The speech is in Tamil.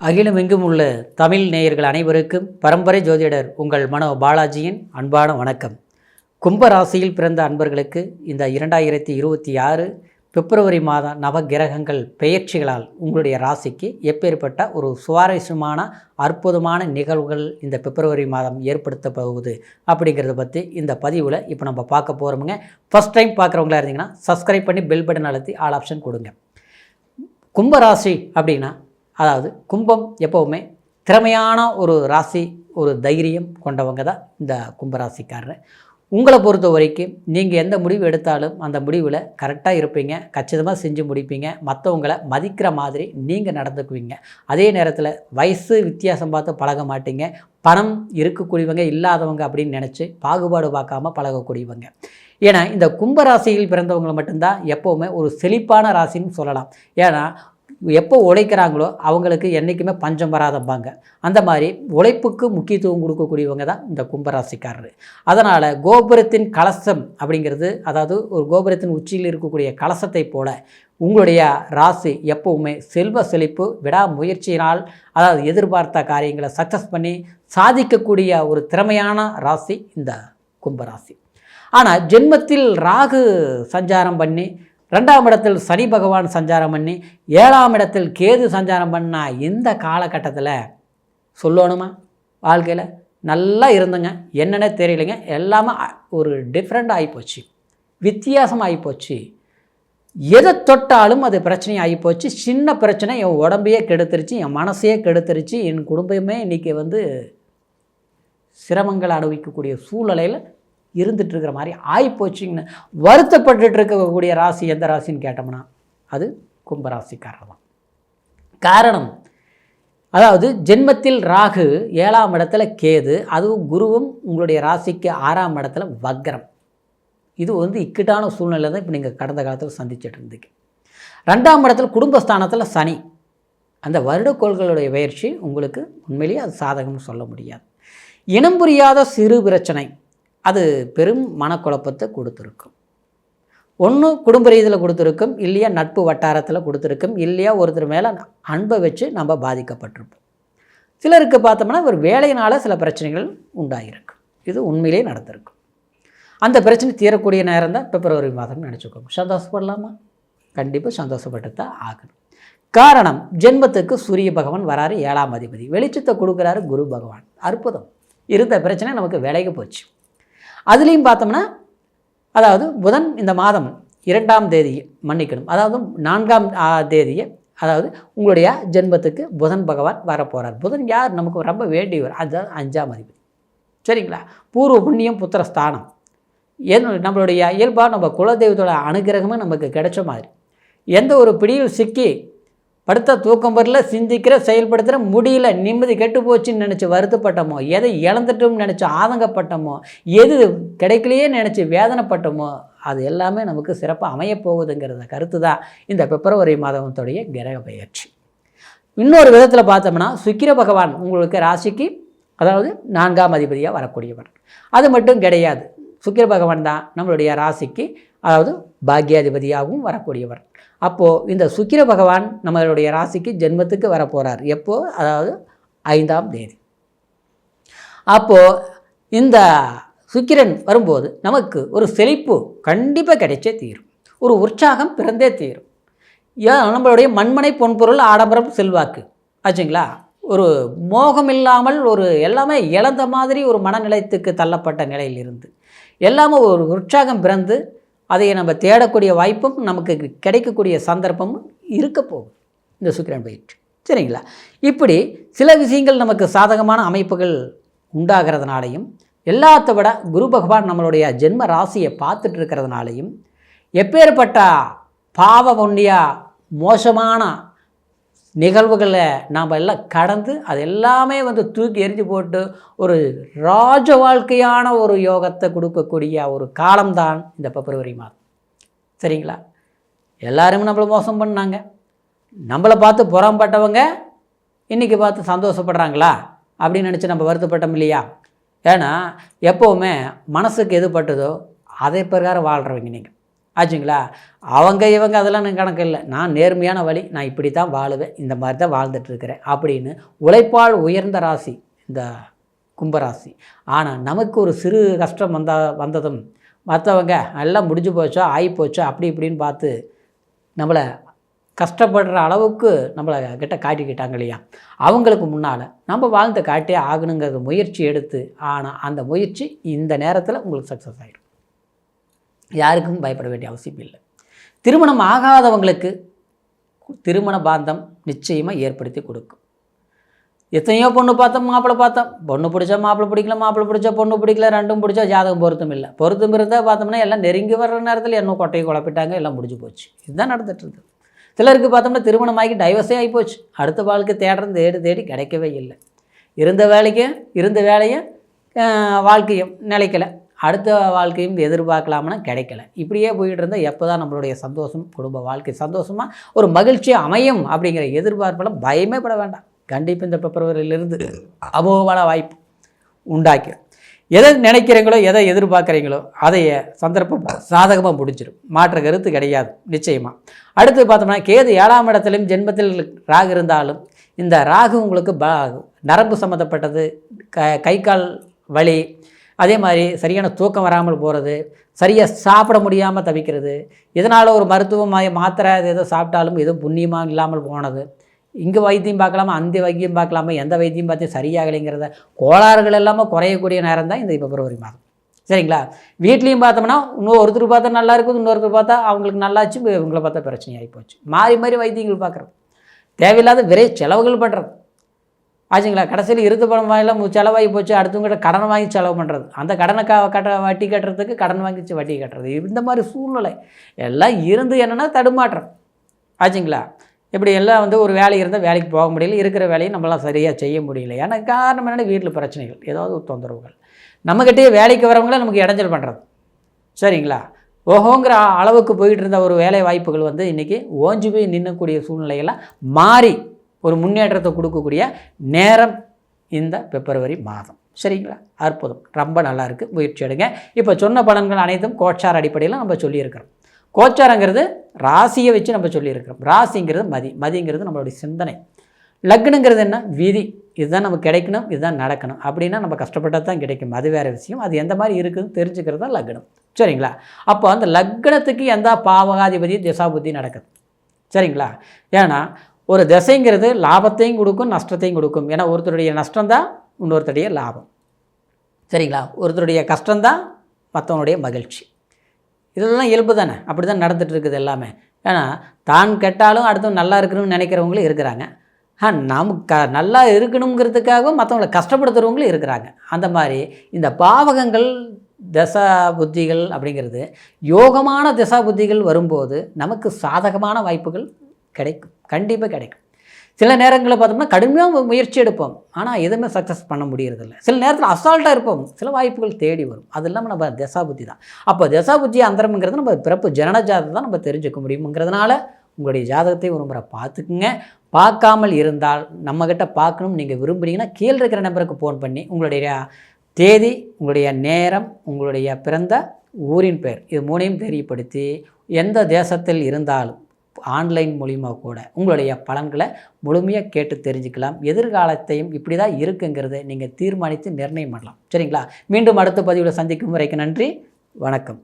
அகிலமெங்கும் உள்ள தமிழ் நேயர்கள் அனைவருக்கும் பரம்பரை ஜோதிடர் உங்கள் மனோ பாலாஜியின் அன்பான வணக்கம். கும்பராசியில் பிறந்த அன்பர்களுக்கு இந்த 2026 பிப்ரவரி மாத நவகிரகங்கள் பெயர்ச்சிகளால் உங்களுடைய ராசிக்கு எப்பேற்பட்ட ஒரு சுவாரஸ்யமான அற்புதமான நிகழ்வுகள் இந்த பிப்ரவரி மாதம் ஏற்படுத்த போகுது அப்படிங்கிறத பற்றி இந்த பதிவில் இப்போ நம்ம பார்க்க போகிறோமுங்க. ஃபஸ்ட் டைம் பார்க்குறவங்களா இருந்தீங்கன்னா சப்ஸ்கிரைப் பண்ணி பெல் பட்டன் அழுத்தி ஆல் ஆப்ஷன் கொடுங்க. கும்பராசி அப்படின்னா அதாவது கும்பம் எப்போவுமே திறமையான ஒரு ராசி, ஒரு தைரியம் கொண்டவங்க தான் இந்த கும்பராசிக்காரர். உங்களை பொறுத்த வரைக்கும் நீங்கள் எந்த முடிவு எடுத்தாலும் அந்த முடிவில் கரெக்டாக இருப்பீங்க, கச்சிதமாக செஞ்சு முடிப்பீங்க, மற்றவங்களை மதிக்கிற மாதிரி நீங்கள் நடந்துக்குவீங்க. அதே நேரத்தில் வயசு வித்தியாசம் பார்த்து பழக மாட்டீங்க. பணம் இருக்கக்கூடியவங்க இல்லாதவங்க அப்படின்னு நினச்சி பாகுபாடு பார்க்காம பழகக்கூடியவங்க. ஏன்னா இந்த கும்பராசியில் பிறந்தவங்களை மட்டும்தான் எப்போவுமே ஒரு செழிப்பான ராசின்னு சொல்லலாம். ஏன்னா எப்போ உழைக்கிறாங்களோ அவங்களுக்கு என்றைக்குமே பஞ்சம் வராதம்பாங்க. அந்த மாதிரி உழைப்புக்கு முக்கியத்துவம் கொடுக்கக்கூடியவங்க தான் இந்த கும்பராசிக்காரர். அதனால் கோபுரத்தின் கலசம் அப்படிங்கிறது, அதாவது ஒரு கோபுரத்தின் உச்சியில் இருக்கக்கூடிய கலசத்தை போல உங்களுடைய ராசி எப்போவுமே செல்வ செழிப்பு, விடாமுயற்சியினால் அதாவது எதிர்பார்த்த காரியங்களை சக்ஸஸ் பண்ணி சாதிக்கக்கூடிய ஒரு திறமையான ராசி இந்த கும்பராசி. ஆனால் ஜென்மத்தில் ராகு சஞ்சாரம் பண்ணி, 2ஆம் இடத்தில் சனி பகவான் சஞ்சாரம் பண்ணி, 7ஆம் இடத்தில் கேது சஞ்சாரம் பண்ணால் இந்த காலகட்டத்தில் சொல்லணுமா, வாழ்க்கையில் நல்லா இருந்தங்க, என்னென்ன தெரியலைங்க, எல்லாமே ஒரு டிஃப்ரெண்ட் ஆகிப்போச்சு, வித்தியாசம் ஆகிப்போச்சு. எதை தொட்டாலும் அது பிரச்சனை ஆகிப்போச்சு. சின்ன பிரச்சனை என் உடம்பையே கெடுத்துருச்சு, என் மனசையே கெடுத்துருச்சு, என் குடும்பமே இன்றைக்கி சிரமங்களை அனுபவிக்கக்கூடிய சூழ்நிலையில் இருந்துகிட்ருக்கிற மாதிரி ஆகிப்போச்சிங்கன்னு வருத்தப்பட்டு இருக்கக்கூடிய ராசி எந்த ராசின்னு கேட்டோம்னா அது கும்பராசிக்காரர் தான். காரணம், அதாவது ஜென்மத்தில் ராகு, 7ஆம் இடத்துல கேது, அதுவும் குருவும் உங்களுடைய ராசிக்கு 6ஆம் இடத்துல வக்ரம். இது இக்கட்டான சூழ்நிலை தான் இப்போ நீங்கள் கடந்த காலத்தில் சந்திச்சுட்டு இருந்தீங்க. 2ஆம் இடத்துல குடும்பஸ்தானத்தில் சனி. அந்த வருடக்கோள்களுடைய பயிற்சி உங்களுக்கு உண்மையிலேயே அது சாதகம்னு சொல்ல முடியாது. இனம் புரியாத சிறு பிரச்சனை அது பெரும் மனக்குழப்பத்தை கொடுத்துருக்கும். ஒன்று குடும்ப ரீதியில் கொடுத்துருக்கும், இல்லையா நட்பு வட்டாரத்தில் கொடுத்துருக்கும், இல்லையா ஒருத்தர் மேலே அன்பை வச்சு நம்ம பாதிக்கப்பட்டிருப்போம். சிலருக்கு பார்த்தோம்னா ஒரு வேலையினால் சில பிரச்சனைகள் உண்டாகிருக்கு. இது உண்மையிலே நடந்திருக்கும். அந்த பிரச்சனை தீரக்கூடிய நேரம் தான் பிப்ரவரி மாதம் நினச்சிக்கோங்க. சந்தோஷப்படலாமா? கண்டிப்பாக சந்தோஷப்பட்டு தான் ஆகணும். காரணம், ஜென்மத்துக்கு சூரிய பகவான் வராரு, 7ஆம் அதிபதி, வெளிச்சத்தை கொடுக்குறாரு குரு பகவான். அற்புதம். இருந்த பிரச்சனை நமக்கு விலகி போச்சு. அதுலேயும் பார்த்தோம்னா அதாவது புதன் இந்த மாதம் 2ஆம் தேதி, மன்னிக்கணும், அதாவது 4ஆம் தேதியை, அதாவது உங்களுடைய ஜென்மத்துக்கு புதன் பகவான் வரப்போகிறார். புதன் யார்? நமக்கு ரொம்ப வேண்டியவர். அதுதான் 5ஆம் அதிபதி. சரிங்களா? பூர்வ புண்ணியம் புத்திரஸ்தானம். நம்மளுடைய இயல்பாக நம்ம குலதெய்வத்தோட அனுகிரகமும் நமக்கு கிடைச்ச மாதிரி. எந்த ஒரு பிடியில் சிக்கி படுத்த தூக்கம் வரல, சிந்திக்கிற செயல்படுத்துகிற முடியல, நிம்மதி கெட்டு போச்சுன்னு நினச்சி வருத்தப்பட்டோமோ, எதை இழந்துட்டோம்னு நினச்சி ஆதங்கப்பட்டோமோ, எது கிடைக்கலையே நினச்சி வேதனைப்பட்டோமோ, அது எல்லாமே நமக்கு சிறப்பாக அமையப்போகுதுங்கிறத கருத்து தான் இந்த பிப்ரவரி மாதத்துடைய கிரக பயிற்சி. இன்னொரு விதத்தில் பார்த்தோம்னா சுக்கிர பகவான் உங்களுக்கு ராசிக்கு, அதாவது 4ஆம் அதிபதியாக வரக்கூடியவர். அது மட்டும் கிடையாது, சுக்கிர பகவான் தான் நம்மளுடைய ராசிக்கு, அதாவது பாக்யாதிபதியாகவும் வரக்கூடியவர். அப்போது இந்த சுக்கிர பகவான் நம்மளுடைய ராசிக்கு ஜென்மத்துக்கு வரப்போகிறார். எப்போது? அதாவது 5ஆம் தேதி. அப்போது இந்த சுக்கிரன் வரும்போது நமக்கு ஒரு செழிப்பு கண்டிப்பாக கிடைச்சே தீரும், ஒரு உற்சாகம் பிறந்தே தீரும். நம்மளுடைய மண்மனை பொன்பொருள் ஆடம்பரம் செல்வாக்கு ஆச்சுங்களா, ஒரு மோகம் இல்லாமல் ஒரு எல்லாமே இழந்த மாதிரி ஒரு மனநிலையத்துக்கு தள்ளப்பட்ட நிலையிலிருந்து எல்லாமே ஒரு உற்சாகம் பிறந்து அதை நம்ம தேடக்கூடிய வாய்ப்பும் நமக்கு கிடைக்கக்கூடிய சந்தர்ப்பமும் இருக்க போகும் இந்த சுக்கிரன் பயிற்சி. சரிங்களா? இப்படி சில விஷயங்கள் நமக்கு சாதகமான அமைப்புகள் உண்டாகிறதுனாலையும், எல்லாத்த விட குரு பகவான் நம்மளுடைய ஜென்ம ராசியை பார்த்துட்டு இருக்கிறதுனாலையும், எப்பேற்பட்ட பாவ புண்ணிய மோசமான நிகழ்வுகளை நாம் எல்லாம் கடந்து அது எல்லாமே தூக்கி எரிஞ்சு போட்டு ஒரு ராஜ வாழ்க்கையான ஒரு யோகத்தை கொடுக்கக்கூடிய ஒரு காலம்தான் இந்த பிப்ரவரி மாதம். சரிங்களா? எல்லாருமே நம்மளை மோசம் பண்ணாங்க, நம்மளை பார்த்து புறம்பட்டவங்க இன்றைக்கி பார்த்து சந்தோஷப்படுறாங்களா அப்படின்னு நினச்சி நம்ம வருத்தப்பட்டோம் இல்லையா? ஏன்னா எப்போவுமே மனசுக்கு எது பட்டதோ அதை பிரகாரம் வாழ்கிறவங்க நீங்கள் ஆச்சுங்களா? அவங்க இவங்க அதெல்லாம் எனக்கு கணக்கு இல்லை. நான் நேர்மையான வழி, நான் இப்படி தான் வாழுவேன், இந்த மாதிரி தான் வாழ்ந்துட்டுருக்கிறேன் அப்படின்னு உழைப்பால் உயர்ந்த ராசி இந்த கும்பராசி. ஆனால் நமக்கு ஒரு சிறு கஷ்டம் வந்ததும் மற்றவங்க எல்லாம் முடிஞ்சு போச்சோ ஆகிப்போச்சோ அப்படி இப்படின்னு பார்த்து நம்மளை கஷ்டப்படுற அளவுக்கு நம்மளை கிட்ட காட்டிக்கிட்டாங்க இல்லையா, அவங்களுக்கு முன்னால் நம்ம வாழ்ந்த காட்டே ஆகணுங்கிறது முயற்சி எடுத்து, ஆனால் அந்த முயற்சி இந்த நேரத்தில் உங்களுக்கு சக்ஸஸ் ஆகிடும். யாருக்கும் பயப்பட வேண்டிய அவசியம் இல்லை. திருமணம் ஆகாதவங்களுக்கு திருமண பாந்தம் நிச்சயமாக ஏற்படுத்தி கொடுக்கும். எத்தனையோ பொண்ணு பார்த்தோம், மாப்பிள்ளை பார்த்தோம், பொண்ணு பிடிச்சா மாப்பிள்ளை பிடிக்கல, மாப்பிள்ளை பிடிச்சா பொண்ணு பிடிக்கல, ரெண்டும் பிடிச்சா ஜாதகம் பொருத்தம் இல்லை. பொருத்தம் இருந்தால் பார்த்தோம்னா எல்லாம் நெருங்கி வர்ற நேரத்தில் என்ன கொட்டையை குழப்பிட்டாங்க, எல்லாம் முடிஞ்சு போச்சு. இதுதான் நடந்துட்டு இருக்குது. சிலருக்கு பார்த்தோம்னா திருமணம் ஆகி டைவர்ஸே ஆகி போச்சு. அடுத்த வாழ்க்கை தேடுறது தேடி கிடைக்கவே இல்லை. இருந்த வேலையை வாழ்க்கையும் நிலைக்கலை, அடுத்த வாழ்க்கையும் எதிர்பார்க்கலாம்னா கிடைக்கல. இப்படியே போயிட்டு இருந்தால் எப்போ தான் நம்மளுடைய சந்தோஷம், குடும்ப வாழ்க்கை சந்தோஷமாக ஒரு மகிழ்ச்சியாக அமையும் அப்படிங்கிற எதிர்பார்ப்பெல்லாம் பயமே பட வேண்டாம். கண்டிப்பாக இந்த பிப்ரவரியிலிருந்து அமோகமான வாய்ப்பு உண்டாக்கிடும். எதை நினைக்கிறீங்களோ, எதை எதிர்பார்க்குறீங்களோ அதைய சந்தர்ப்பம் சாதகமாக முடிஞ்சிடும். மாற்ற கருத்து கிடையாது நிச்சயமாக. அடுத்து பார்த்தோம்னா கேது 7ஆம் இடத்திலும் ஜென்மத்தில் ராகு இருந்தாலும் இந்த ராகு உங்களுக்கு நரம்பு சம்மந்தப்பட்டது, கை கால் வலி, அதே மாதிரி சரியான தூக்கம் வராமல் போகிறது, சரியாக சாப்பிட முடியாமல் தவிக்கிறது, இதனால் ஒரு மருத்துவ மாத்திரை ஏதோ சாப்பிட்டாலும் எதுவும் புண்ணியமாக இல்லாமல் போனது, இங்கே வைத்தியம் பார்க்கலாமா அந்த வைத்தியம் பார்க்கலாமா எந்த வைத்தியம் பார்த்து சரியாகலைங்கிறத கோளாறுகள் எல்லாமே குறையக்கூடிய நேரம் தான் இந்த பிப்ரவரி மாதம். சரிங்களா? வீட்லேயும் பார்த்தோம்னா ஒருத்தர் பார்த்தா நல்லா இருக்குது, இன்னொருத்தர் பார்த்தா அவங்களுக்கு நல்லாச்சு, இவங்களை பார்த்தா பிரச்சனை ஆகி போச்சு. மாறி வைத்தியங்கள் பார்க்குறது, தேவையில்லாத விரை செலவுகள் பண்ணுறது ஆச்சுங்களா? கடைசியில் இருந்த பணம் எல்லாம் செலவாகி போச்சு, அடுத்தவங்கிட்ட கடன் வாங்கி செலவு பண்ணுறது, அந்த கடனை வட்டி கட்டுறதுக்கு கடன் வாங்கிச்சு வட்டி கட்டுறது, இந்த மாதிரி சூழ்நிலை எல்லாம் இருந்து என்னென்னா தடுமாற்றம் ஆச்சுங்களா? இப்படி எல்லாம் ஒரு வேலை இருந்தால் வேலைக்கு போக முடியல, இருக்கிற வேலையை நம்மளாம் சரியாக செய்ய முடியல. ஏன்னா காரணம் என்னென்னா வீட்டில் பிரச்சனைகள், ஏதாவது ஒரு தொந்தரவுகள், நம்மக்கிட்டே வேலைக்கு வரவங்கள நமக்கு இடைஞ்சல் பண்ணுறது. சரிங்களா? ஓஹோங்கிற அளவுக்கு போயிட்டு இருந்த ஒரு வேலை வாய்ப்புகள் இன்றைக்கி ஓஞ்சி போய் நின்னக்கூடிய சூழ்நிலையெல்லாம் மாறி ஒரு முன்னேற்றத்தை கொடுக்கக்கூடிய நேரம் இந்த பிப்ரவரி மாதம். சரிங்களா? அற்புதம், ரொம்ப நல்லா இருக்குது, முயற்சி எடுங்க. இப்போ சொன்ன பலன்கள் அனைத்தும் கோச்சார் அடிப்படையில் நம்ம சொல்லியிருக்கிறோம். கோச்சாரங்கிறது ராசியை வச்சு நம்ம சொல்லியிருக்கிறோம். ராசிங்கிறது மதிங்கிறது நம்மளுடைய சிந்தனை. லக்னங்கிறது என்ன? விதி. இதுதான் நமக்கு கிடைக்கணும், இதுதான் நடக்கணும் அப்படின்னா நம்ம கஷ்டப்பட்டால் தான் கிடைக்கும், அது வேறு விஷயம். அது எந்த மாதிரி இருக்குதுன்னு தெரிஞ்சுக்கிறது தான் லக்னம். சரிங்களா? அப்போ அந்த லக்னத்துக்கு எந்த பாவகாதிபதி திசாபுத்தி நடக்குது. சரிங்களா? ஏன்னா ஒரு திசைங்கிறது லாபத்தையும் கொடுக்கும், நஷ்டத்தையும் கொடுக்கும். ஏன்னா ஒருத்தருடைய நஷ்டம்தான் இன்னொருத்தருடைய லாபம். சரிங்களா? ஒருத்தருடைய கஷ்டம்தான் மற்றவனுடைய மகிழ்ச்சி. இதெல்லாம் இயல்பு தானே, அப்படி தான் நடந்துகிட்டு இருக்குது எல்லாமே. ஏன்னா தான் கெட்டாலும் அடுத்தவங்க நல்லா இருக்கணும்னு நினைக்கிறவங்களும் இருக்கிறாங்க, நமக்கு நல்லா இருக்கணுங்கிறதுக்காகவும் மற்றவங்களை கஷ்டப்படுத்துகிறவங்களும் இருக்கிறாங்க. அந்த மாதிரி இந்த பாவகங்கள் தசா புத்திகள் அப்படிங்கிறது யோகமான தசா புத்திகள் வரும்போது நமக்கு சாதகமான வாய்ப்புகள் கிடைக்கும், கண்டிப்பாக கிடைக்கும். சில நேரங்களில் பார்த்தோம்னா கடுமையாக முயற்சி எடுப்போம், ஆனால் எதுவுமே சக்ஸஸ் பண்ண முடியறதில்ல. சில நேரத்தில் அசால்ட்டாக இருப்போம், சில வாய்ப்புகள் தேடி வரும். அது இல்லாமல் நம்ம தசாபுத்தி தான். அப்போ தசாபுத்தி அந்தரம்ங்கிறது நம்ம பிறப்பு ஜனன ஜாதகம் தான் நம்ம தெரிஞ்சுக்க முடியுங்கிறதுனால உங்களுடைய ஜாதகத்தை ஒரு முறை பார்த்துக்குங்க. பார்க்காமல் இருந்தால் நம்மக்கிட்ட பார்க்கணும் நீங்கள் விரும்புகிறீங்கன்னா கீழே இருக்கிற நம்பருக்கு ஃபோன் பண்ணி உங்களுடைய தேதி, உங்களுடைய நேரம், உங்களுடைய பிறந்த ஊரின் பெயர், இது மூணையும் தெரியப்படுத்தி எந்த தேசத்தில் இருந்தாலும் ஆன்லைன் மூலிமா கூட உங்களுடைய பலன்களை முழுமையாக கேட்டு தெரிஞ்சுக்கலாம். எதிர்காலத்தையும் இப்படி தான் இருக்குங்கிறத நீங்கள் தீர்மானித்து நிர்ணயம் பண்ணலாம். சரிங்களா? மீண்டும் அடுத்த பதிவில் சந்திக்கும் வரைக்கும் நன்றி, வணக்கம்.